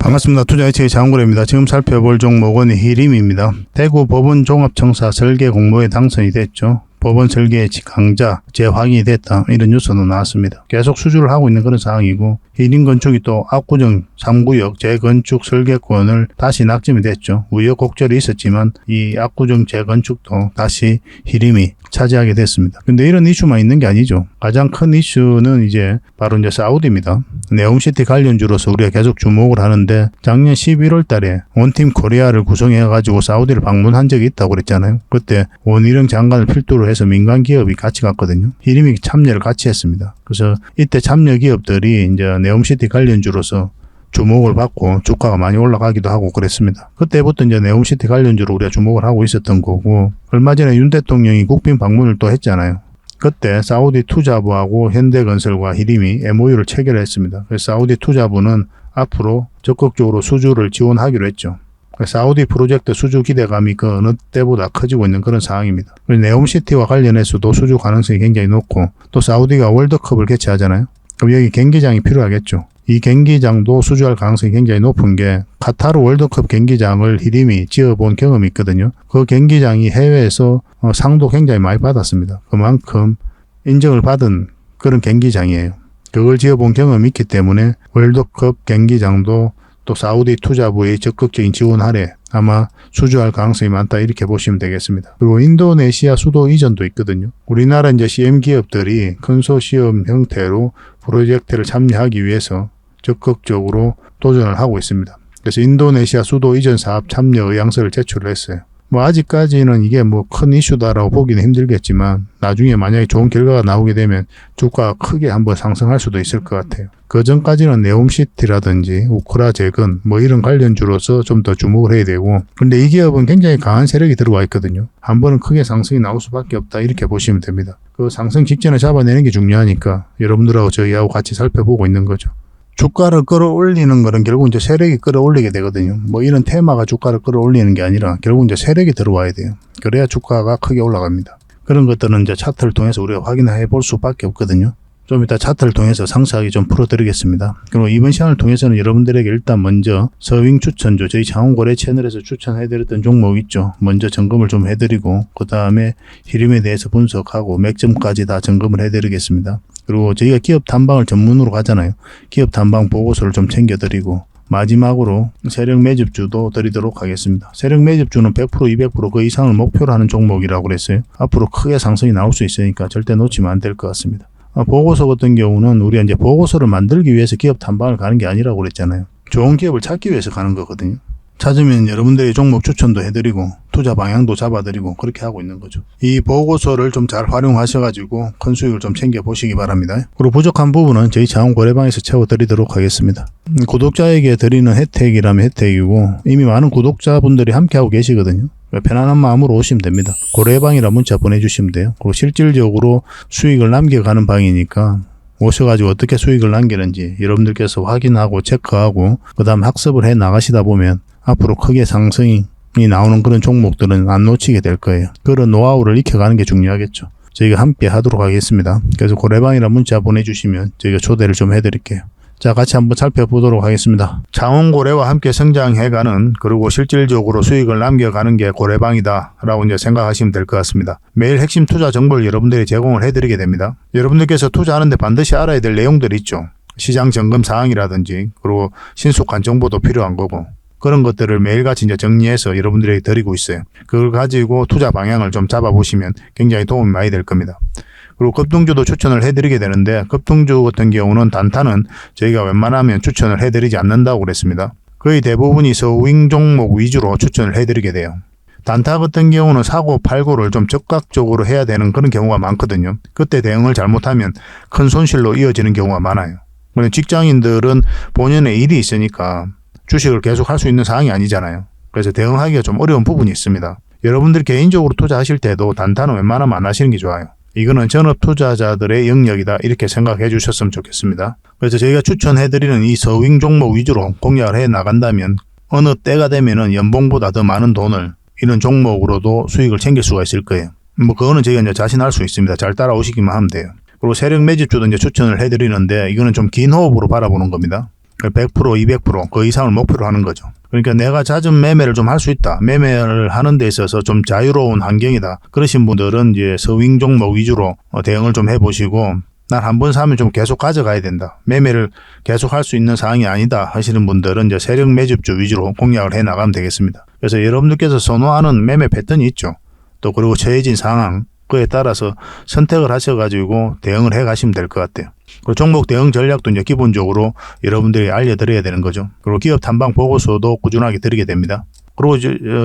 반갑습니다. 투자이치의 장훈구입니다. 지금 살펴볼 종목은 히림입니다. 대구 법원 종합청사 설계 공모에 당선이 됐죠. 법원 설계 강자 재확인이 됐다, 이런 뉴스도 나왔습니다. 계속 수주를 하고 있는 그런 상황이고, 히림건축이 또 압구정 3구역 재건축 설계권을 다시 낙점이 됐죠. 우여곡절이 있었지만 이 압구정 재건축도 다시 히림이 차지하게 됐습니다. 근데 이런 이슈만 있는 게 아니죠. 가장 큰 이슈는 이제 바로 사우디입니다. 네옴시티 관련주로서 우리가 계속 주목을 하는데, 작년 11월 달에 원팀 코리아를 구성해가지고 사우디를 방문한 적이 있다고 그랬잖아요. 그때 원희룡 장관을 필두로 해서 민간 기업이 같이 갔거든요. 히림이 참여를 같이 했습니다. 그래서 이때 참여 기업들이 이제 네옴시티 관련주로서 주목을 받고 주가가 많이 올라가기도 하고 그랬습니다. 그때부터 이제 네옴시티 관련주로 우리가 주목을 하고 있었던 거고, 얼마 전에 윤 대통령이 국빈 방문을 또 했잖아요. 그때 사우디 투자부하고 현대건설과 히림이 MOU를 체결했습니다. 그래서 사우디 투자부는 앞으로 적극적으로 수주를 지원하기로 했죠. 사우디 프로젝트 수주 기대감이 그 어느 때보다 커지고 있는 그런 상황입니다. 네옴시티와 관련해서도 수주 가능성이 굉장히 높고, 또 사우디가 월드컵을 개최하잖아요. 그럼 여기 경기장이 필요하겠죠. 이 경기장도 수주할 가능성이 굉장히 높은 게, 카타르 월드컵 경기장을 히림이 지어본 경험이 있거든요. 그 경기장이 해외에서 상도 굉장히 많이 받았습니다. 그만큼 인정을 받은 그런 경기장이에요. 그걸 지어본 경험이 있기 때문에 월드컵 경기장도 또 사우디 투자부의 적극적인 지원 아래 아마 수주할 가능성이 많다, 이렇게 보시면 되겠습니다. 그리고 인도네시아 수도 이전도 있거든요. 우리나라 이제 CM 기업들이 컨소시엄 형태로 프로젝트를 참여하기 위해서 적극적으로 도전을 하고 있습니다. 그래서 인도네시아 수도 이전 사업 참여 의향서를 제출을 했어요. 아직까지는 이게 큰 이슈다라고 보기는 힘들겠지만, 나중에 만약에 좋은 결과가 나오게 되면 주가가 크게 한번 상승할 수도 있을 것 같아요. 그 전까지는 네옴시티라든지 우크라 재건 이런 관련주로서 좀 더 주목을 해야 되고, 근데 이 기업은 굉장히 강한 세력이 들어와 있거든요. 한 번은 크게 상승이 나올 수밖에 없다, 이렇게 보시면 됩니다. 그 상승 직전에 잡아내는 게 중요하니까 여러분들하고 저희하고 같이 살펴보고 있는 거죠. 주가를 끌어올리는 거는 결국 이제 세력이 끌어올리게 되거든요. 이런 테마가 주가를 끌어올리는 게 아니라 결국 이제 세력이 들어와야 돼요. 그래야 주가가 크게 올라갑니다. 그런 것들은 이제 차트를 통해서 우리가 확인해 볼 수밖에 없거든요. 좀 이따 차트를 통해서 상세하게 좀 풀어드리겠습니다. 그리고 이번 시간을 통해서는 여러분들에게 일단 먼저 서윙 추천주, 저희 장훈거래 채널에서 추천해드렸던 종목 있죠. 먼저 점검을 좀 해드리고, 그 다음에 히림에 대해서 분석하고 맥점까지 다 점검을 해드리겠습니다. 그리고 저희가 기업 탐방을 전문으로 가잖아요. 기업 탐방 보고서를 좀 챙겨드리고, 마지막으로 세력 매집주도 드리도록 하겠습니다. 세력 매집주는 100%, 200% 그 이상을 목표로 하는 종목이라고 그랬어요. 앞으로 크게 상승이 나올 수 있으니까 절대 놓치면 안 될 것 같습니다. 보고서 같은 경우는 우리가 이제 보고서를 만들기 위해서 기업 탐방을 가는 게 아니라고 그랬잖아요. 좋은 기업을 찾기 위해서 가는 거거든요. 찾으면 여러분들이 종목 추천도 해드리고 투자 방향도 잡아드리고 그렇게 하고 있는 거죠. 이 보고서를 좀 잘 활용하셔가지고 큰 수익을 좀 챙겨보시기 바랍니다. 그리고 부족한 부분은 저희 장훈거래방에서 채워드리도록 하겠습니다. 구독자에게 드리는 혜택이라면 혜택이고, 이미 많은 구독자분들이 함께하고 계시거든요. 편안한 마음으로 오시면 됩니다. 고래방이라 문자 보내주시면 돼요. 그리고 실질적으로 수익을 남겨가는 방이니까 오셔가지고 어떻게 수익을 남기는지 여러분들께서 확인하고 체크하고 그 다음 학습을 해 나가시다 보면 앞으로 크게 상승이 나오는 그런 종목들은 안 놓치게 될 거예요. 그런 노하우를 익혀가는 게 중요하겠죠. 저희가 함께 하도록 하겠습니다. 그래서 고래방이라 문자 보내주시면 저희가 초대를 좀 해드릴게요. 자, 같이 한번 살펴보도록 하겠습니다. 장훈고래와 함께 성장해가는, 그리고 실질적으로 수익을 남겨가는 게 고래방이다 라고 이제 생각하시면 될 것 같습니다. 매일 핵심 투자 정보를 여러분들이 제공을 해드리게 됩니다. 여러분들께서 투자하는데 반드시 알아야 될 내용들이 있죠. 시장 점검 사항이라든지, 그리고 신속한 정보도 필요한 거고, 그런 것들을 매일같이 이제 정리해서 여러분들에게 드리고 있어요. 그걸 가지고 투자 방향을 좀 잡아보시면 굉장히 도움이 많이 될 겁니다. 그리고 급등주도 추천을 해드리게 되는데, 급등주 같은 경우는 단타는 저희가 웬만하면 추천을 해드리지 않는다고 그랬습니다. 거의 대부분이 서윙 종목 위주로 추천을 해드리게 돼요. 단타 같은 경우는 사고 팔고를 좀 적극적으로 해야 되는 그런 경우가 많거든요. 그때 대응을 잘못하면 큰 손실로 이어지는 경우가 많아요. 직장인들은 본연의 일이 있으니까 주식을 계속 할 수 있는 상황이 아니잖아요. 그래서 대응하기가 좀 어려운 부분이 있습니다. 여러분들 개인적으로 투자하실 때도 단타는 웬만하면 안 하시는 게 좋아요. 이거는 전업 투자자들의 영역이다, 이렇게 생각해 주셨으면 좋겠습니다. 그래서 저희가 추천해드리는 이 서윙 종목 위주로 공략을 해 나간다면 어느 때가 되면은 연봉보다 더 많은 돈을 이런 종목으로도 수익을 챙길 수가 있을 거예요. 그거는 저희가 이제 자신할 수 있습니다. 잘 따라오시기만 하면 돼요. 그리고 세력 매집주도 이제 추천을 해드리는데, 이거는 좀 긴 호흡으로 바라보는 겁니다. 100%, 200%그 이상을 목표로 하는 거죠. 그러니까 내가 잦은 매매를 좀 할 수 있다. 매매를 하는 데 있어서 좀 자유로운 환경이다. 그러신 분들은 이제 서윙 종목 위주로 대응을 좀 해보시고, 난 한 번 사면 좀 계속 가져가야 된다. 매매를 계속 할 수 있는 상황이 아니다 하시는 분들은 이제 세력 매집주 위주로 공략을 해 나가면 되겠습니다. 그래서 여러분들께서 선호하는 매매 패턴이 있죠. 또 그리고 처해진 상황, 그에 따라서 선택을 하셔가지고 대응을 해 가시면 될 것 같아요. 그리고 종목 대응 전략도 이제 기본적으로 여러분들이 알려드려야 되는 거죠. 그리고 기업 탐방 보고서도 꾸준하게 드리게 됩니다. 그리고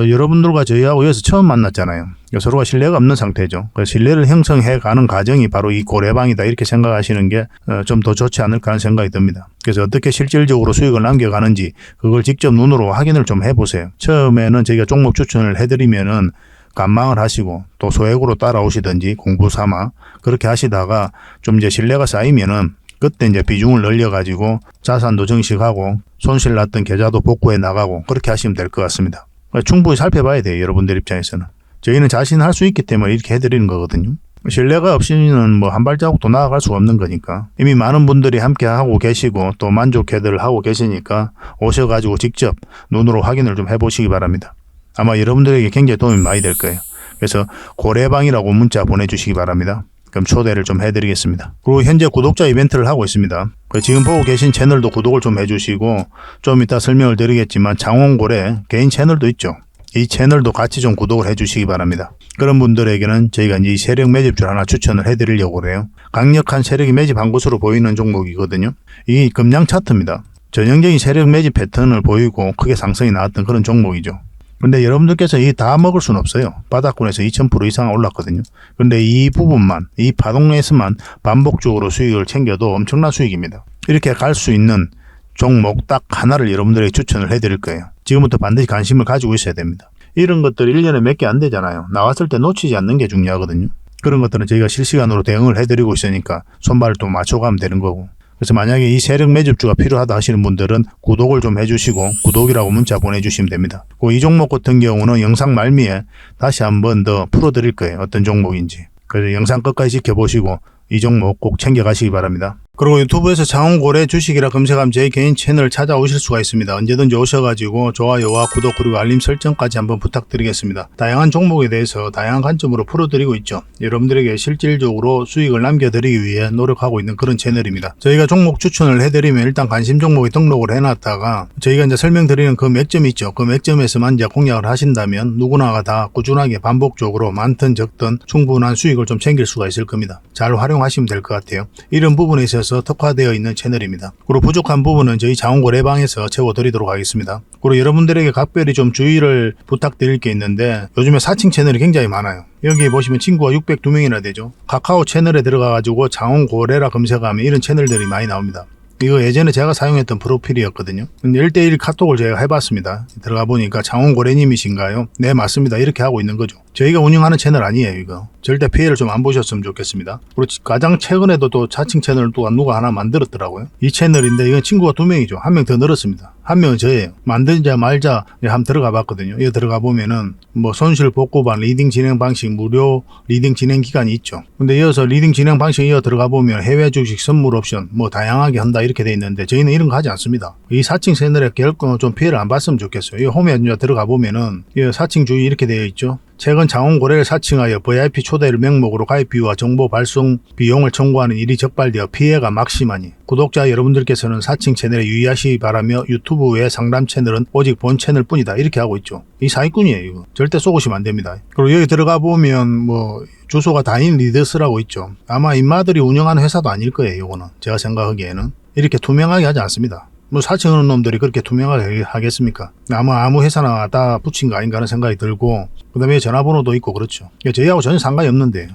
여러분들과 저희하고 여기서 처음 만났잖아요. 서로가 신뢰가 없는 상태죠. 그래서 신뢰를 형성해 가는 과정이 바로 이 고래방이다 이렇게 생각하시는 게 좀 더 좋지 않을까 하는 생각이 듭니다. 그래서 어떻게 실질적으로 수익을 남겨가는지 그걸 직접 눈으로 확인을 좀 해보세요. 처음에는 저희가 종목 추천을 해드리면은 관망을 하시고 또 소액으로 따라오시든지 공부 삼아 그렇게 하시다가 좀 이제 신뢰가 쌓이면은 그때 이제 비중을 늘려가지고 자산도 증식하고 손실 났던 계좌도 복구해 나가고 그렇게 하시면 될 것 같습니다. 충분히 살펴봐야 돼요. 여러분들 입장에서는. 저희는 자신할 수 있기 때문에 이렇게 해드리는 거거든요. 신뢰가 없이는 뭐 한 발자국도 나아갈 수가 없는 거니까. 이미 많은 분들이 함께 하고 계시고 또 만족해들 하고 계시니까 오셔가지고 직접 눈으로 확인을 좀 해보시기 바랍니다. 아마 여러분들에게 굉장히 도움이 많이 될 거예요. 그래서 고래방이라고 문자 보내주시기 바랍니다. 그럼 초대를 좀 해드리겠습니다. 그리고 현재 구독자 이벤트를 하고 있습니다. 지금 보고 계신 채널도 구독을 좀 해주시고 좀 이따 설명을 드리겠지만 장원고래 개인 채널도 있죠. 이 채널도 같이 좀 구독을 해주시기 바랍니다. 그런 분들에게는 저희가 이제 세력 매집줄 하나 추천을 해드리려고 그래요. 강력한 세력이 매집한 것으로 보이는 종목이거든요. 이 금량 차트입니다. 전형적인 세력 매집 패턴을 보이고 크게 상승이 나왔던 그런 종목이죠. 근데 여러분들께서 이 다 먹을 수는 없어요. 바닥권에서 2000% 이상 올랐거든요. 근데 이 부분만, 이 파동에서만 반복적으로 수익을 챙겨도 엄청난 수익입니다. 이렇게 갈 수 있는 종목 딱 하나를 여러분들에게 추천을 해드릴 거예요. 지금부터 반드시 관심을 가지고 있어야 됩니다. 이런 것들이 1년에 몇 개 안 되잖아요. 나왔을 때 놓치지 않는 게 중요하거든요. 그런 것들은 저희가 실시간으로 대응을 해드리고 있으니까 손발을 또 맞춰가면 되는 거고. 그래서 만약에 이 세력 매집주가 필요하다 하시는 분들은 구독을 좀 해주시고 구독이라고 문자 보내주시면 됩니다. 이 종목 같은 경우는 영상 말미에 다시 한번 더 풀어드릴 거예요. 어떤 종목인지. 그래서 영상 끝까지 지켜보시고 이 종목 꼭 챙겨가시기 바랍니다. 그리고 유튜브에서 장원고래 주식이라 검색하면 제 개인 채널 찾아오실 수가 있습니다. 언제든지 오셔가지고 좋아요와 구독 그리고 알림 설정까지 한번 부탁드리겠습니다. 다양한 종목에 대해서 다양한 관점으로 풀어드리고 있죠. 여러분들에게 실질적으로 수익을 남겨드리기 위해 노력하고 있는 그런 채널입니다. 저희가 종목 추천을 해드리면 일단 관심 종목에 등록을 해놨다가 저희가 이제 설명드리는 그 맥점이 있죠. 그 맥점에서만 이제 공략을 하신다면 누구나가 다 꾸준하게 반복적으로 많든 적든 충분한 수익을 좀 챙길 수가 있을 겁니다. 잘 활용하시면 될 것 같아요. 이런 부분에 있어서 특화되어 있는 채널입니다. 그리고 부족한 부분은 저희 장원고래방에서 채워드리도록 하겠습니다. 그리고 여러분들에게 각별히 좀 주의를 부탁드릴 게 있는데 요즘에 사칭 채널이 굉장히 많아요. 여기 보시면 친구가 602명이나 되죠. 카카오 채널에 들어가가지고 장원고래라 검색하면 이런 채널들이 많이 나옵니다. 이거 예전에 제가 사용했던 프로필이었거든요. 근데 1대1 카톡을 제가 해봤습니다. 들어가 보니까 장원고래님이신가요? 네, 맞습니다. 이렇게 하고 있는 거죠. 저희가 운영하는 채널 아니에요, 이거. 절대 피해를 좀 안 보셨으면 좋겠습니다. 그리고 가장 최근에도 또 자칭 채널을 또 누가 하나 만들었더라고요. 이 채널인데 이건 친구가 2명이죠. 1명 더 늘었습니다. 1명은 저예요. 만들자 말자 한번 들어가 봤거든요. 이거 들어가 보면은 뭐 손실 복구반 리딩 진행 방식 무료 리딩 진행 기간이 있죠. 근데 이어서 리딩 진행 방식 이어 들어가 보면 해외 주식 선물 옵션 뭐 다양하게 한다 이렇게 돼 있는데 저희는 이런 거 하지 않습니다. 이 사칭 채널에 결코 좀 피해를 안 봤으면 좋겠어요. 이 홈에 들어가 보면은 이 사칭 주의 이렇게 되어 있죠. 최근 장원고래를 사칭하여 VIP 초대를 명목으로 가입비와 정보 발송 비용을 청구하는 일이 적발되어 피해가 막심하니 구독자 여러분들께서는 사칭 채널에 유의하시기 바라며 유튜브 외 상담 채널은 오직 본 채널 뿐이다 이렇게 하고 있죠. 이 사기꾼이에요. 이거. 절대 쏘고시면 안 됩니다. 그리고 여기 들어가 보면 뭐 주소가 다인 리더스라고 있죠. 아마 인마들이 운영하는 회사도 아닐 거예요. 이거는 제가 생각하기에는 이렇게 투명하게 하지 않습니다. 뭐 사칭하는 놈들이 그렇게 투명하게 하겠습니까? 아무 회사나 다 붙인 거 아닌가 하는 생각이 들고 그 다음에 전화번호도 있고 그렇죠. 저희하고 전혀 상관이 없는데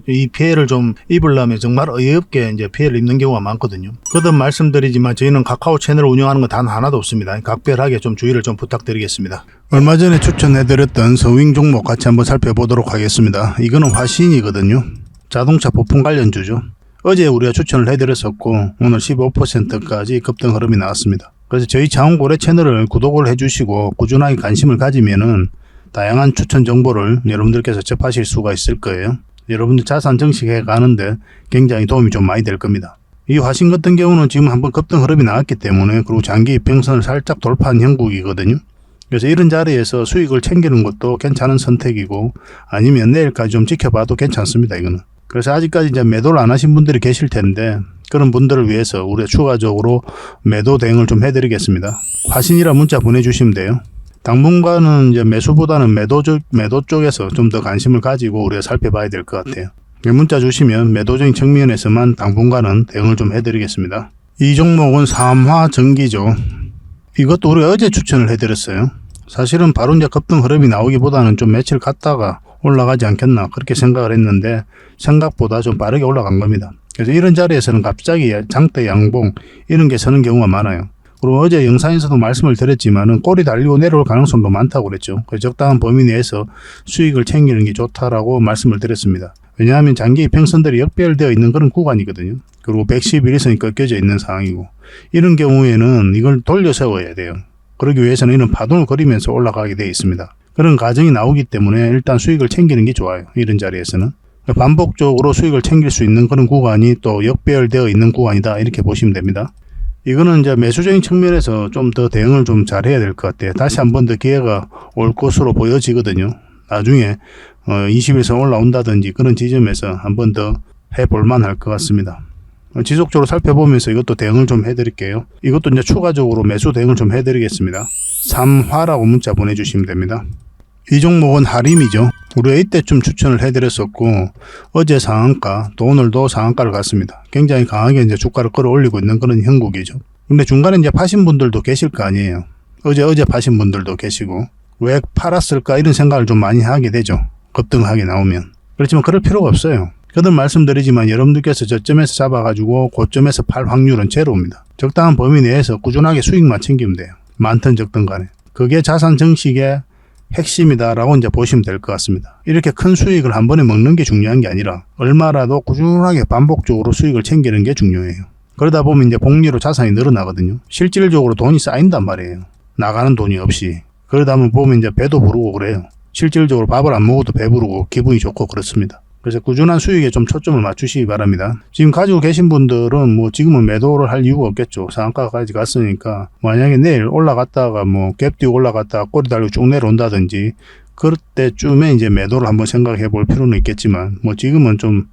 이 피해를 좀 입으려면 정말 어이없게 이제 피해를 입는 경우가 많거든요. 거듭 말씀드리지만 저희는 카카오 채널을 운영하는 건 단 하나도 없습니다. 각별하게 좀 주의를 좀 부탁드리겠습니다. 얼마 전에 추천해드렸던 서윙 종목 같이 한번 살펴보도록 하겠습니다. 이거는 화신이거든요. 자동차 부품 관련주죠. 어제 우리가 추천을 해드렸었고 오늘 15%까지 급등 흐름이 나왔습니다. 그래서 저희 장원고래 채널을 구독을 해주시고 꾸준하게 관심을 가지면은 다양한 추천 정보를 여러분들께서 접하실 수가 있을 거예요. 여러분들 자산 증식해 가는데 굉장히 도움이 좀 많이 될 겁니다. 이 화신 같은 경우는 지금 한번 급등 흐름이 나왔기 때문에, 그리고 장기 이평선을 살짝 돌파한 형국이거든요. 그래서 이런 자리에서 수익을 챙기는 것도 괜찮은 선택이고, 아니면 내일까지 좀 지켜봐도 괜찮습니다, 이거는. 그래서 아직까지 이제 매도를 안 하신 분들이 계실 텐데, 그런 분들을 위해서 우리가 추가적으로 매도 대응을 좀 해드리겠습니다. 화신이라 문자 보내주시면 돼요. 당분간은 이제 매수보다는 매도 쪽에서 좀 더 관심을 가지고 우리가 살펴봐야 될 것 같아요. 문자 주시면 매도적인 측면에서만 당분간은 대응을 좀 해드리겠습니다. 이 종목은 삼화전기죠. 이것도 우리가 어제 추천을 해드렸어요. 사실은 바로 이제 급등 흐름이 나오기보다는 좀 며칠 갔다가 올라가지 않겠나 그렇게 생각을 했는데, 생각보다 좀 빠르게 올라간 겁니다. 그래서 이런 자리에서는 갑자기 장대 양봉 이런 게 서는 경우가 많아요. 그리고 어제 영상에서도 말씀을 드렸지만은 꼬리 달리고 내려올 가능성도 많다고 그랬죠. 그래서 적당한 범위 내에서 수익을 챙기는 게 좋다라고 말씀을 드렸습니다. 왜냐하면 장기 이평선들이 역배열되어 있는 그런 구간이거든요. 그리고 111일선이 꺾여져 있는 상황이고, 이런 경우에는 이걸 돌려 세워야 돼요. 그러기 위해서는 이런 파동을 그리면서 올라가게 되어 있습니다. 그런 과정이 나오기 때문에 일단 수익을 챙기는 게 좋아요. 이런 자리에서는 반복적으로 수익을 챙길 수 있는 그런 구간이 또 역배열되어 있는 구간이다, 이렇게 보시면 됩니다. 이거는 이제 매수적인 측면에서 좀 더 대응을 좀 잘해야 될 것 같아요. 다시 한 번 더 기회가 올 것으로 보여지거든요. 나중에 20일선 올라온다든지 그런 지점에서 한 번 더 해볼만 할 것 같습니다. 지속적으로 살펴보면서 이것도 대응을 좀 해드릴게요. 이것도 이제 추가적으로 매수 대응을 좀 해드리겠습니다. 3화라고 문자 보내주시면 됩니다. 이 종목은 하림이죠. 우리가 이때쯤 추천을 해드렸었고, 어제 상한가 또 오늘도 상한가를 갔습니다. 굉장히 강하게 이제 주가를 끌어올리고 있는 그런 형국이죠. 근데 중간에 이제 파신 분들도 계실 거 아니에요. 어제 파신 분들도 계시고, 왜 팔았을까 이런 생각을 좀 많이 하게 되죠. 급등하게 나오면. 그렇지만 그럴 필요가 없어요. 거듭 말씀드리지만 여러분들께서 저점에서 잡아가지고 고점에서 팔 확률은 제로입니다. 적당한 범위 내에서 꾸준하게 수익만 챙기면 돼요. 많든 적든 간에. 그게 자산 증식의 핵심이다라고 이제 보시면 될 것 같습니다. 이렇게 큰 수익을 한 번에 먹는 게 중요한 게 아니라 얼마라도 꾸준하게 반복적으로 수익을 챙기는 게 중요해요. 그러다 보면 이제 복리로 자산이 늘어나거든요. 실질적으로 돈이 쌓인단 말이에요. 나가는 돈이 없이. 그러다 보면 이제 배도 부르고 그래요. 실질적으로 밥을 안 먹어도 배부르고 기분이 좋고 그렇습니다. 그래서 꾸준한 수익에 좀 초점을 맞추시기 바랍니다. 지금 가지고 계신 분들은 뭐 지금은 매도를 할 이유가 없겠죠. 상한가까지 갔으니까 만약에 내일 올라갔다가 뭐 갭 뛰고 올라갔다가 꼬리 달리고 쭉 내려온다든지 그럴 때쯤에 이제 매도를 한번 생각해 볼 필요는 있겠지만, 뭐 지금은 좀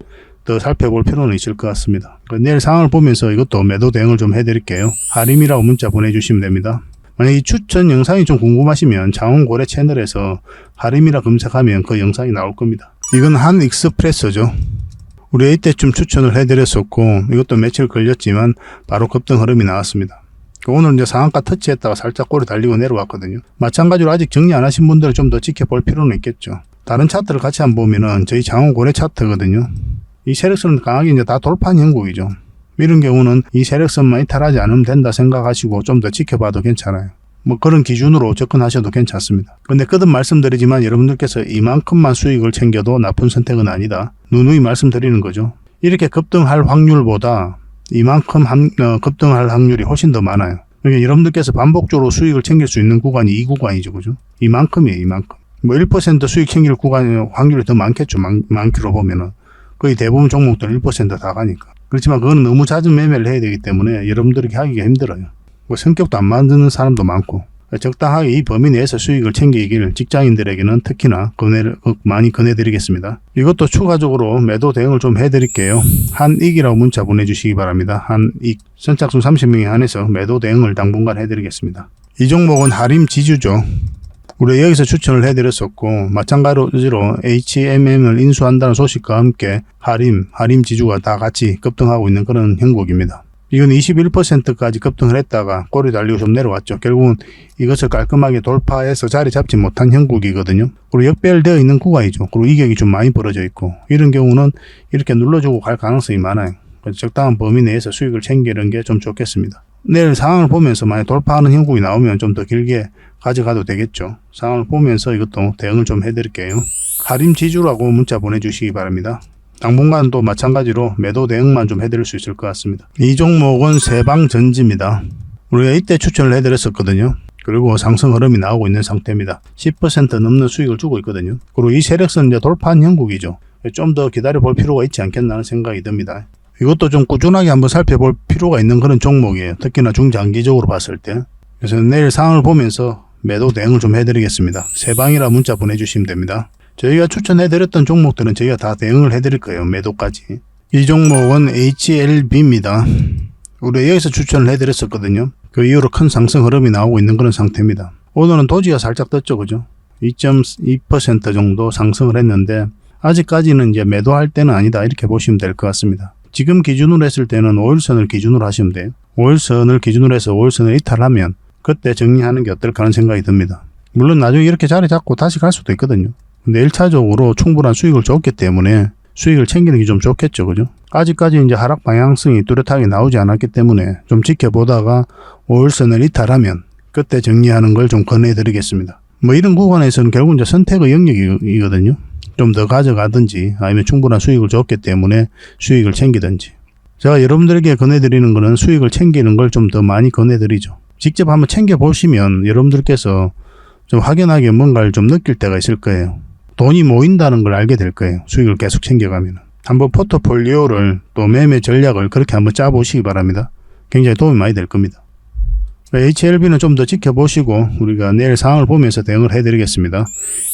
더 살펴볼 필요는 있을 것 같습니다. 내일 상황을 보면서 이것도 매도 대응을 좀 해드릴게요. 하림이라고 문자 보내주시면 됩니다. 만약 이 추천 영상이 좀 궁금하시면 장원고래 채널에서 하림이라 검색하면 그 영상이 나올 겁니다. 이건 한 익스프레소죠. 우리 이때쯤 추천을 해드렸었고, 이것도 며칠 걸렸지만 바로 급등 흐름이 나왔습니다. 오늘 이제 상한가 터치했다가 살짝 꼬리 달리고 내려왔거든요. 마찬가지로 아직 정리 안 하신 분들은 좀 더 지켜볼 필요는 있겠죠. 다른 차트를 같이 한번 보면은 저희 장원고래 차트거든요. 이 세력선은 강하게 이제 다 돌파한 형국이죠. 이런 경우는 이 세력선만 이탈하지 않으면 된다 생각하시고 좀 더 지켜봐도 괜찮아요. 뭐 그런 기준으로 접근하셔도 괜찮습니다. 근데 거듭 말씀드리지만 여러분들께서 이만큼만 수익을 챙겨도 나쁜 선택은 아니다. 누누이 말씀드리는 거죠. 이렇게 급등할 확률보다 이만큼 급등할 확률이 훨씬 더 많아요. 그러니까 여러분들께서 반복적으로 수익을 챙길 수 있는 구간이 이 구간이죠. 그죠? 이만큼이에요. 이만큼. 뭐 1% 수익 챙길 구간 확률이 더 많겠죠. 많기로 보면은. 거의 대부분 종목들 1% 다 가니까. 그렇지만 그거는 너무 낮은 매매를 해야 되기 때문에 여러분들에게 하기가 힘들어요. 뭐 성격도 안 만드는 사람도 많고, 적당하게 이 범위 내에서 수익을 챙기길 직장인들에게는 특히나 많이 권해드리겠습니다. 이것도 추가적으로 매도 대응을 좀 해드릴게요. 한익이라고 문자 보내주시기 바랍니다. 한익. 선착순 30명에 한해서 매도 대응을 당분간 해드리겠습니다. 이 종목은 하림 지주죠. 우리 여기서 추천을 해드렸었고, 마찬가지로 HMM을 인수한다는 소식과 함께 하림 지주가 다 같이 급등하고 있는 그런 형국입니다. 이건 21%까지 급등을 했다가 꼬리 달리고 좀 내려왔죠. 결국은 이것을 깔끔하게 돌파해서 자리 잡지 못한 형국이거든요. 그리고 역배열되어 있는 구간이죠. 그리고 이격이 좀 많이 벌어져 있고, 이런 경우는 이렇게 눌러주고 갈 가능성이 많아요. 그래서 적당한 범위 내에서 수익을 챙기는 게 좀 좋겠습니다. 내일 상황을 보면서 만약 돌파하는 형국이 나오면 좀 더 길게 가져가도 되겠죠. 상황을 보면서 이것도 대응을 좀 해드릴게요. 하림 지주라고 문자 보내주시기 바랍니다. 당분간도 마찬가지로 매도 대응만 좀 해드릴 수 있을 것 같습니다. 이 종목은 세방전지입니다. 우리가 이때 추천을 해드렸었거든요. 그리고 상승 흐름이 나오고 있는 상태입니다. 10% 넘는 수익을 주고 있거든요. 그리고 이 세력선 이제 돌파한 형국이죠. 좀 더 기다려 볼 필요가 있지 않겠나 하는 생각이 듭니다. 이것도 좀 꾸준하게 한번 살펴볼 필요가 있는 그런 종목이에요. 특히나 중장기적으로 봤을 때. 그래서 내일 상황을 보면서 매도 대응을 좀 해드리겠습니다. 세 방이라 문자 보내주시면 됩니다. 저희가 추천해드렸던 종목들은 저희가 다 대응을 해드릴 거예요. 매도까지. 이 종목은 HLB입니다. 우리 여기서 추천을 해드렸었거든요. 그 이후로 큰 상승 흐름이 나오고 있는 그런 상태입니다. 오늘은 도지가 살짝 떴죠, 그죠? 2.2% 정도 상승을 했는데 아직까지는 이제 매도할 때는 아니다 이렇게 보시면 될 것 같습니다. 지금 기준으로 했을 때는 5일선을 기준으로 하시면 돼요. 5일선을 기준으로 해서 5일선을 이탈하면 그때 정리하는 게 어떨까 하는 생각이 듭니다. 물론 나중에 이렇게 자리 잡고 다시 갈 수도 있거든요. 근데 1차적으로 충분한 수익을 줬기 때문에 수익을 챙기는 게 좀 좋겠죠, 그죠? 아직까지 이제 하락 방향성이 뚜렷하게 나오지 않았기 때문에 좀 지켜보다가 5일선을 이탈하면 그때 정리하는 걸 좀 권해드리겠습니다. 뭐 이런 구간에서는 결국 이제 선택의 영역이거든요. 좀 더 가져가든지 아니면 충분한 수익을 줬기 때문에 수익을 챙기든지. 제가 여러분들에게 권해드리는 거는 수익을 챙기는 걸 좀 더 많이 권해드리죠. 직접 한번 챙겨보시면 여러분들께서 좀 확연하게 뭔가를 좀 느낄 때가 있을 거예요. 돈이 모인다는 걸 알게 될 거예요. 수익을 계속 챙겨가면. 한번 포트폴리오를 또 매매 전략을 그렇게 한번 짜보시기 바랍니다. 굉장히 도움이 많이 될 겁니다. HLB는 좀 더 지켜보시고 우리가 내일 상황을 보면서 대응을 해드리겠습니다.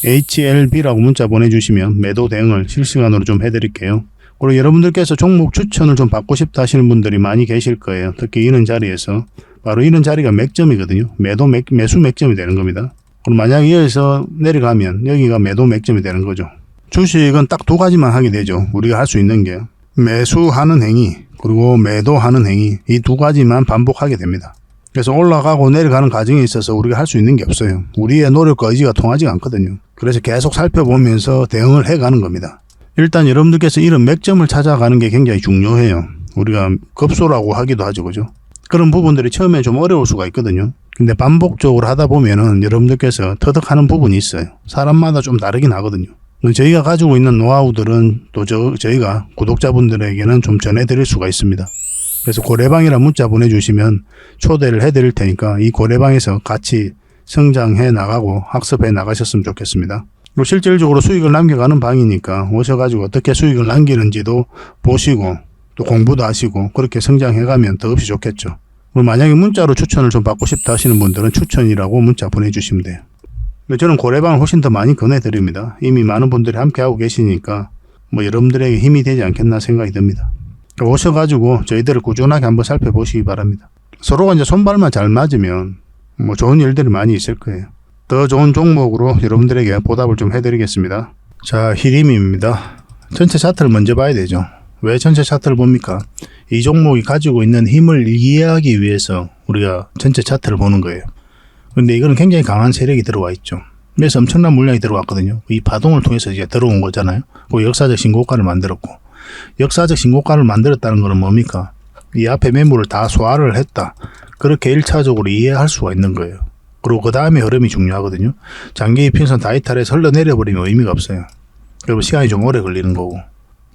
HLB라고 문자 보내주시면 매도 대응을 실시간으로 좀 해드릴게요. 그리고 여러분들께서 종목 추천을 좀 받고 싶다 하시는 분들이 많이 계실 거예요. 특히 이런 자리에서 바로 이런 자리가 맥점이거든요. 매수 맥점이 되는 겁니다. 그럼 만약에 여기서 내려가면 여기가 매도 맥점이 되는 거죠. 주식은 딱 두 가지만 하게 되죠. 우리가 할 수 있는 게 매수하는 행위 그리고 매도하는 행위, 이 두 가지만 반복하게 됩니다. 그래서 올라가고 내려가는 과정에 있어서 우리가 할 수 있는 게 없어요. 우리의 노력과 의지가 통하지 않거든요. 그래서 계속 살펴보면서 대응을 해가는 겁니다. 일단 여러분들께서 이런 맥점을 찾아가는 게 굉장히 중요해요. 우리가 급소라고 하기도 하죠, 그죠? 그런 부분들이 처음에 좀 어려울 수가 있거든요. 근데 반복적으로 하다 보면은 여러분들께서 터득하는 부분이 있어요. 사람마다 좀 다르긴 하거든요. 저희가 가지고 있는 노하우들은 또 저희가 구독자분들에게는 좀 전해드릴 수가 있습니다. 그래서 고래방이라 문자 보내주시면 초대를 해드릴 테니까 이 고래방에서 같이 성장해 나가고 학습해 나가셨으면 좋겠습니다. 그리고 실질적으로 수익을 남겨가는 방이니까 오셔가지고 어떻게 수익을 남기는지도 보시고 또 공부도 하시고 그렇게 성장해가면 더없이 좋겠죠. 그리고 만약에 문자로 추천을 좀 받고 싶다 하시는 분들은 추천이라고 문자 보내주시면 돼요. 저는 고래방을 훨씬 더 많이 권해드립니다. 이미 많은 분들이 함께하고 계시니까 뭐 여러분들에게 힘이 되지 않겠나 생각이 듭니다. 오셔가지고 저희들을 꾸준하게 한번 살펴보시기 바랍니다. 서로가 이제 손발만 잘 맞으면 뭐 좋은 일들이 많이 있을 거예요. 더 좋은 종목으로 여러분들에게 보답을 좀 해드리겠습니다. 자, 히림입니다. 전체 차트를 먼저 봐야 되죠. 왜 전체 차트를 봅니까? 이 종목이 가지고 있는 힘을 이해하기 위해서 우리가 전체 차트를 보는 거예요. 근데 이거는 굉장히 강한 세력이 들어와 있죠. 그래서 엄청난 물량이 들어왔거든요. 이 파동을 통해서 이제 들어온 거잖아요. 그 역사적 신고가를 만들었고, 역사적 신고가를 만들었다는 것은 뭡니까? 이 앞에 매물을 다 소화를 했다. 그렇게 1차적으로 이해할 수가 있는 거예요. 그리고 그 다음에 흐름이 중요하거든요. 장기 이평선 다 이탈해서 흘러내려버리면 의미가 없어요. 그리고 시간이 좀 오래 걸리는 거고.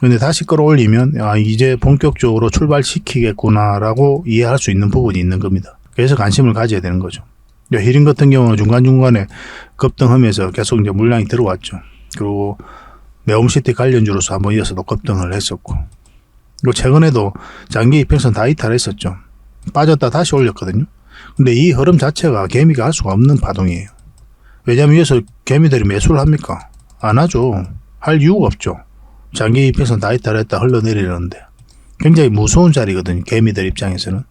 근데 다시 끌어올리면 이제 본격적으로 출발시키겠구나 라고 이해할 수 있는 부분이 있는 겁니다. 그래서 관심을 가져야 되는 거죠. 히림 같은 경우는 중간중간에 급등하면서 계속 이제 물량이 들어왔죠. 그리고 네옴시티 관련주로서 한번 이어서도 급등을 했었고, 그리고 최근에도 장기 이평선 다 이탈했었죠. 빠졌다 다시 올렸거든요. 근데 이 흐름 자체가 개미가 할 수가 없는 파동이에요. 왜냐하면 여기서 개미들이 매수를 합니까? 안 하죠. 할 이유가 없죠. 장기 이평선 다 이탈했다 흘러내리는데 굉장히 무서운 자리거든요. 개미들 입장에서는.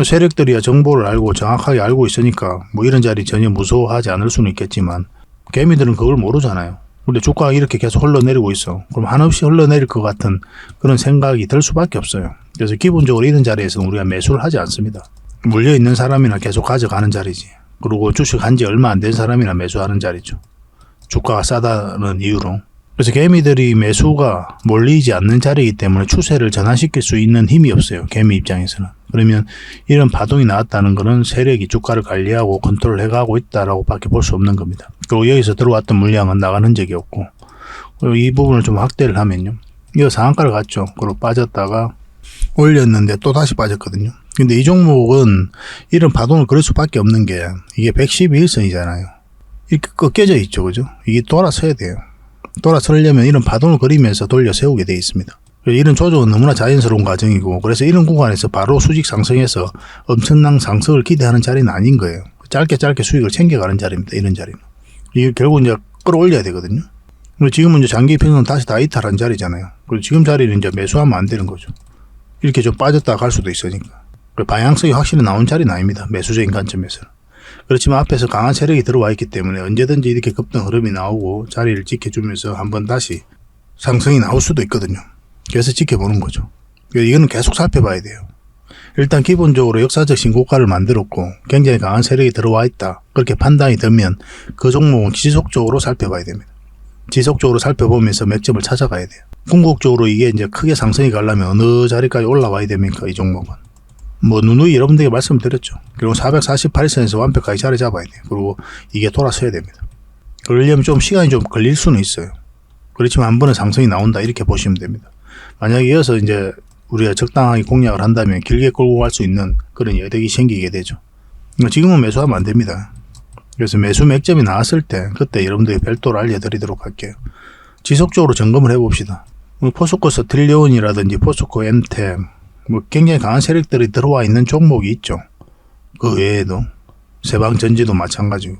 세력들이야 정보를 알고 정확하게 알고 있으니까 뭐 이런 자리 전혀 무서워하지 않을 수는 있겠지만 개미들은 그걸 모르잖아요. 근데 주가가 이렇게 계속 흘러내리고 있어. 그럼 한없이 흘러내릴 것 같은 그런 생각이 들 수밖에 없어요. 그래서 기본적으로 이런 자리에서는 우리가 매수를 하지 않습니다. 물려있는 사람이나 계속 가져가는 자리지. 그리고 주식 한지 얼마 안 된 사람이나 매수하는 자리죠. 주가가 싸다는 이유로. 그래서 개미들이 매수가 몰리지 않는 자리이기 때문에 추세를 전환시킬 수 있는 힘이 없어요. 개미 입장에서는. 그러면 이런 파동이 나왔다는 것은 세력이 주가를 관리하고 컨트롤해가고 있다라고 밖에 볼 수 없는 겁니다. 그리고 여기서 들어왔던 물량은 나가는 적이 없고, 그리고 이 부분을 좀 확대를 하면요. 이거 상한가를 갔죠. 그리고 빠졌다가 올렸는데 또 다시 빠졌거든요. 근데 이 종목은 이런 파동을 그릴 수밖에 없는 게 이게 112일선이잖아요. 이렇게 꺾여져 있죠. 그죠? 이게 돌아서야 돼요. 돌아서려면 이런 파동을 그리면서 돌려 세우게 되어 있습니다. 이런 조정은 너무나 자연스러운 과정이고, 그래서 이런 구간에서 바로 수직 상승해서 엄청난 상승을 기대하는 자리는 아닌 거예요. 짧게 수익을 챙겨가는 자리입니다. 이런 자리는. 이게 결국 이제 끌어올려야 되거든요. 그리고 지금은 이제 장기 이평선 다시 다 이탈한 자리잖아요. 그리고 지금 자리는 이제 매수하면 안 되는 거죠. 이렇게 좀 빠졌다 갈 수도 있으니까. 방향성이 확실히 나온 자리는 아닙니다. 매수적인 관점에서는. 그렇지만 앞에서 강한 세력이 들어와 있기 때문에 언제든지 이렇게 급등 흐름이 나오고 자리를 지켜주면서 한번 다시 상승이 나올 수도 있거든요. 그래서 지켜보는 거죠. 이거는 계속 살펴봐야 돼요. 일단 기본적으로 역사적 신고가를 만들었고 굉장히 강한 세력이 들어와 있다. 그렇게 판단이 되면 그 종목은 지속적으로 살펴봐야 됩니다. 지속적으로 살펴보면서 맥점을 찾아가야 돼요. 궁극적으로 이게 이제 크게 상승이 가려면 어느 자리까지 올라와야 됩니까? 이 종목은. 뭐 누누이 여러분들에게 말씀드렸죠. 그리고 448선에서 완벽하게 자리 잡아야 돼요. 그리고 이게 돌아서야 됩니다. 그러려면 좀 시간이 좀 걸릴 수는 있어요. 그렇지만 한 번에 상승이 나온다 이렇게 보시면 됩니다. 만약에 이어서 이제 우리가 적당하게 공략을 한다면 길게 끌고 갈 수 있는 그런 여력이 생기게 되죠. 지금은 매수하면 안 됩니다. 그래서 매수 맥점이 나왔을 때 그때 여러분들이 별도로 알려드리도록 할게요. 지속적으로 점검을 해봅시다. 포스코 스틸리온이라든지 포스코 엠텍 뭐 굉장히 강한 세력들이 들어와 있는 종목이 있죠. 그 외에도 세방전지도 마찬가지고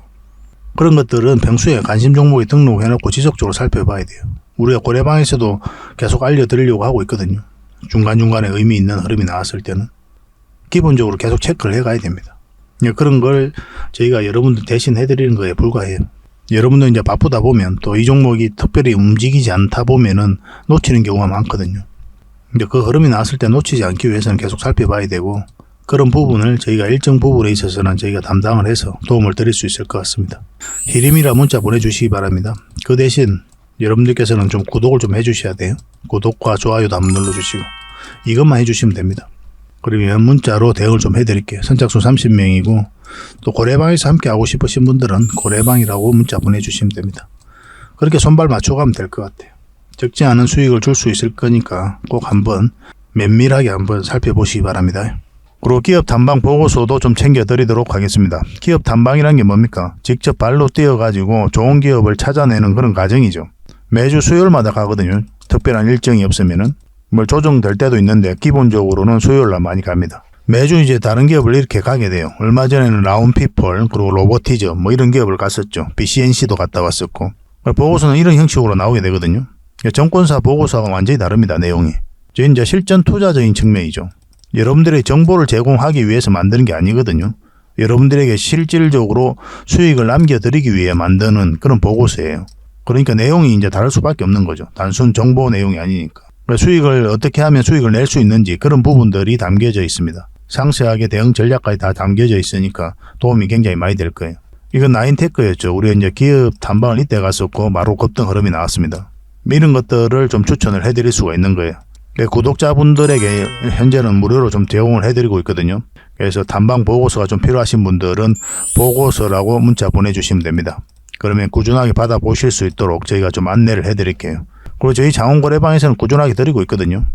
그런 것들은 평소에 관심 종목에 등록해놓고 지속적으로 살펴봐야 돼요. 우리가 고래방에서도 계속 알려드리려고 하고 있거든요. 중간중간에 의미 있는 흐름이 나왔을 때는 기본적으로 계속 체크를 해가야 됩니다. 그런 걸 저희가 여러분들 대신 해드리는 거에 불과해요. 여러분들 이제 바쁘다 보면 또 이 종목이 특별히 움직이지 않다 보면은 놓치는 경우가 많거든요. 근데 그 흐름이 나왔을 때 놓치지 않기 위해서는 계속 살펴봐야 되고 그런 부분을 저희가 일정 부분에 있어서는 저희가 담당을 해서 도움을 드릴 수 있을 것 같습니다. 히림이라 문자 보내주시기 바랍니다. 그 대신 여러분들께서는 좀 구독을 좀 해주셔야 돼요. 구독과 좋아요도 한번 눌러주시고 이것만 해주시면 됩니다. 그러면 문자로 대응을 좀 해드릴게요. 선착순 30명이고 또 고래방에서 함께 하고 싶으신 분들은 고래방이라고 문자 보내주시면 됩니다. 그렇게 손발 맞춰가면 될 것 같아요. 적지 않은 수익을 줄 수 있을 거니까 꼭 한번 면밀하게 한번 살펴보시기 바랍니다. 그리고 기업 탐방 보고서도 좀 챙겨드리도록 하겠습니다. 기업 탐방이란 게 뭡니까? 직접 발로 뛰어가지고 좋은 기업을 찾아내는 그런 과정이죠. 매주 수요일마다 가거든요. 특별한 일정이 없으면은 뭐 조정될 때도 있는데 기본적으로는 수요일날 많이 갑니다. 매주 이제 다른 기업을 이렇게 가게 돼요. 얼마 전에는 라운피플 그리고 로보티즈 뭐 이런 기업을 갔었죠. BCNC도 갔다 왔었고 보고서는 이런 형식으로 나오게 되거든요. 정권사 보고서가 완전히 다릅니다. 내용이. 저희 이제 실전 투자적인 측면이죠. 여러분들의 정보를 제공하기 위해서 만드는 게 아니거든요. 여러분들에게 실질적으로 수익을 남겨드리기 위해 만드는 그런 보고서예요. 그러니까 내용이 이제 다를 수밖에 없는 거죠. 단순 정보 내용이 아니니까. 수익을 어떻게 하면 수익을 낼 수 있는지 그런 부분들이 담겨져 있습니다. 상세하게 대응 전략까지 다 담겨져 있으니까 도움이 굉장히 많이 될 거예요. 이건 나인테크였죠. 우리가 이제 기업 탐방을 이때 갔었고 바로 급등 흐름이 나왔습니다. 이런 것들을 좀 추천을 해드릴 수가 있는 거예요. 구독자분들에게 현재는 무료로 좀 제공을 해드리고 있거든요. 그래서 탐방 보고서가 좀 필요하신 분들은 보고서라고 문자 보내주시면 됩니다. 그러면 꾸준하게 받아보실 수 있도록 저희가 좀 안내를 해드릴게요. 그리고 저희 장원거래방에서는 꾸준하게 드리고 있거든요.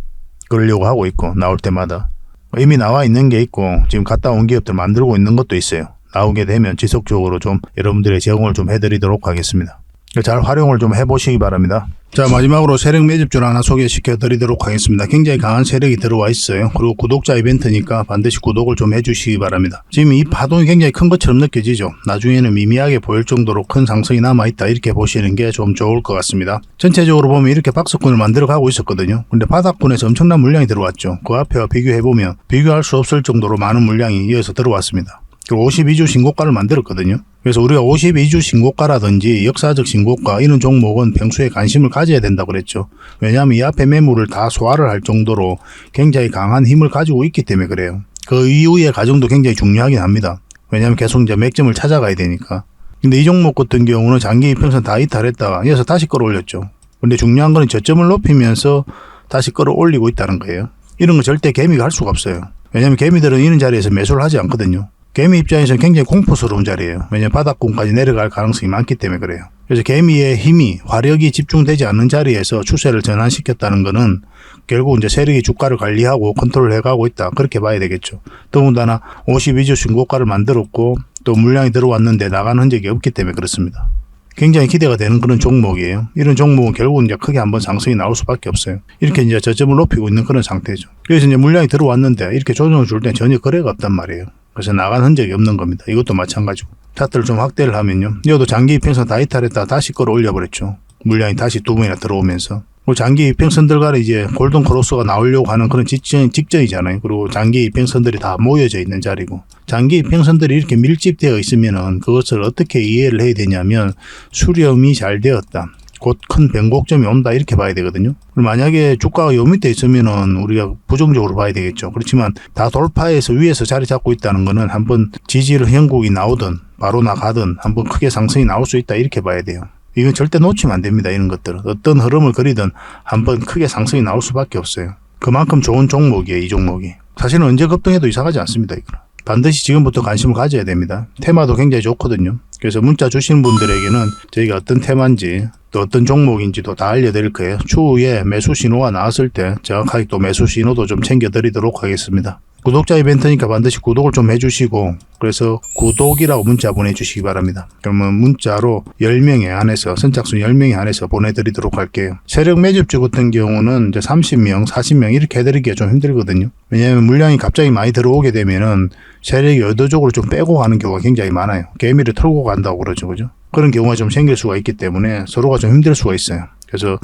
그러려고 하고 있고 나올 때마다 이미 나와 있는 게 있고 지금 갔다 온 기업들 만들고 있는 것도 있어요. 나오게 되면 지속적으로 좀 여러분들의 제공을 좀 해드리도록 하겠습니다. 잘 활용을 좀 해보시기 바랍니다. 자, 마지막으로 세력 매집줄 하나 소개시켜 드리도록 하겠습니다. 굉장히 강한 세력이 들어와 있어요. 그리고 구독자 이벤트니까 반드시 구독을 좀 해주시기 바랍니다. 지금 이 파동이 굉장히 큰 것처럼 느껴지죠. 나중에는 미미하게 보일 정도로 큰 상승이 남아있다 이렇게 보시는 게 좀 좋을 것 같습니다. 전체적으로 보면 이렇게 박스권을 만들어 가고 있었거든요. 근데 바닥권에서 엄청난 물량이 들어왔죠. 그 앞에와 비교해보면 비교할 수 없을 정도로 많은 물량이 이어서 들어왔습니다. 그리고 52주 신고가를 만들었거든요. 그래서 우리가 52주 신고가라든지 역사적 신고가 이런 종목은 평소에 관심을 가져야 된다고 그랬죠. 왜냐하면 이 앞에 매물을 다 소화를 할 정도로 굉장히 강한 힘을 가지고 있기 때문에 그래요. 그 이후의 과정도 굉장히 중요하긴 합니다. 왜냐하면 계속 이제 맥점을 찾아가야 되니까. 근데 이 종목 같은 경우는 장기 이평선 다 이탈했다가 이어서 다시 끌어올렸죠. 근데 중요한 건 저점을 높이면서 다시 끌어올리고 있다는 거예요. 이런 거 절대 개미가 할 수가 없어요. 왜냐하면 개미들은 이런 자리에서 매수를 하지 않거든요. 개미 입장에서는 굉장히 공포스러운 자리예요. 왜냐하면 바닥권까지 내려갈 가능성이 많기 때문에 그래요. 그래서 개미의 힘이 화력이 집중되지 않는 자리에서 추세를 전환시켰다는 것은 결국 이제 세력이 주가를 관리하고 컨트롤을 해가고 있다. 그렇게 봐야 되겠죠. 더군다나 52주 신고가를 만들었고 또 물량이 들어왔는데 나간 흔적이 없기 때문에 그렇습니다. 굉장히 기대가 되는 그런 종목이에요. 이런 종목은 결국은 이제 크게 한번 상승이 나올 수밖에 없어요. 이렇게 이제 저점을 높이고 있는 그런 상태죠. 그래서 이제 물량이 들어왔는데 이렇게 조정을 줄 땐 전혀 거래가 없단 말이에요. 그래서 나간 흔적이 없는 겁니다. 이것도 마찬가지고. 차트를 좀 확대를 하면요. 이것도 장기 이평선 다 이탈했다 다시 끌어올려 버렸죠. 물량이 다시 두 번이나 들어오면서. 장기 이평선들 간에 이제 골든 크로스가 나오려고 하는 그런 직전이잖아요. 그리고 장기 이평선들이 다 모여져 있는 자리고. 장기 이평선들이 이렇게 밀집되어 있으면은 그것을 어떻게 이해를 해야 되냐면 수렴이 잘 되었다. 곧 큰 변곡점이 온다 이렇게 봐야 되거든요. 만약에 주가가 요 밑에 있으면은 우리가 부정적으로 봐야 되겠죠. 그렇지만 다 돌파해서 위에서 자리 잡고 있다는 거는 한번 지지를 형국이 나오든 바로 나가든 한번 크게 상승이 나올 수 있다 이렇게 봐야 돼요. 이건 절대 놓치면 안 됩니다. 이런 것들은. 어떤 흐름을 그리든 한번 크게 상승이 나올 수밖에 없어요. 그만큼 좋은 종목이에요. 이 종목이. 사실은 언제 급등해도 이상하지 않습니다. 이거는. 반드시 지금부터 관심을 가져야 됩니다. 테마도 굉장히 좋거든요. 그래서 문자 주시는 분들에게는 저희가 어떤 테마인지 또 어떤 종목인지도 다 알려드릴 거예요. 추후에 매수 신호가 나왔을 때 정확하게 또 매수 신호도 좀 챙겨드리도록 하겠습니다. 구독자 이벤트니까 반드시 구독을 좀 해주시고 그래서 구독이라고 문자 보내주시기 바랍니다. 그러면 문자로 10명에 한해서 선착순 10명에 한해서 보내드리도록 할게요. 세력 매집주 같은 경우는 이제 30명, 40명 이렇게 해드리기가 좀 힘들거든요. 왜냐하면 물량이 갑자기 많이 들어오게 되면은 세력이 의도적으로 좀 빼고 가는 경우가 굉장히 많아요. 개미를 털고 간다고 그러죠. 그죠? 그런 경우가 좀 생길 수가 있기 때문에 서로가 좀 힘들 수가 있어요. 그래서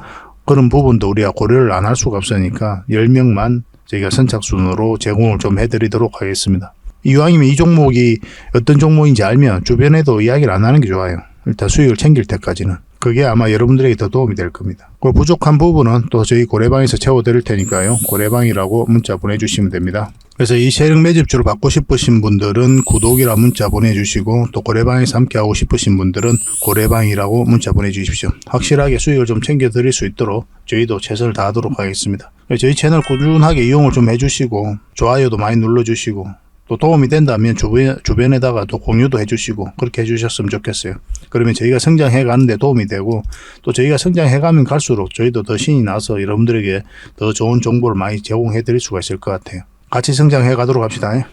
그런 부분도 우리가 고려를 안 할 수가 없으니까 10명만 저희가 선착순으로 제공을 좀 해드리도록 하겠습니다. 이왕이면 이 종목이 어떤 종목인지 알면 주변에도 이야기를 안 하는 게 좋아요. 일단 수익을 챙길 때까지는. 그게 아마 여러분들에게 더 도움이 될 겁니다. 그 부족한 부분은 또 저희 고래방에서 채워드릴 테니까요. 고래방이라고 문자 보내주시면 됩니다. 그래서 이 세력 매집주를 받고 싶으신 분들은 구독이라 문자 보내주시고 또 고래방에서 함께하고 싶으신 분들은 고래방이라고 문자 보내주십시오. 확실하게 수익을 좀 챙겨드릴 수 있도록 저희도 최선을 다하도록 하겠습니다. 저희 채널 꾸준하게 이용을 좀 해주시고 좋아요도 많이 눌러주시고 또 도움이 된다면 주변에다가 또 공유도 해주시고 그렇게 해주셨으면 좋겠어요. 그러면 저희가 성장해 가는데 도움이 되고 또 저희가 성장해 가면 갈수록 저희도 더 신이 나서 여러분들에게 더 좋은 정보를 많이 제공해 드릴 수가 있을 것 같아요. 같이 성장해 가도록 합시다.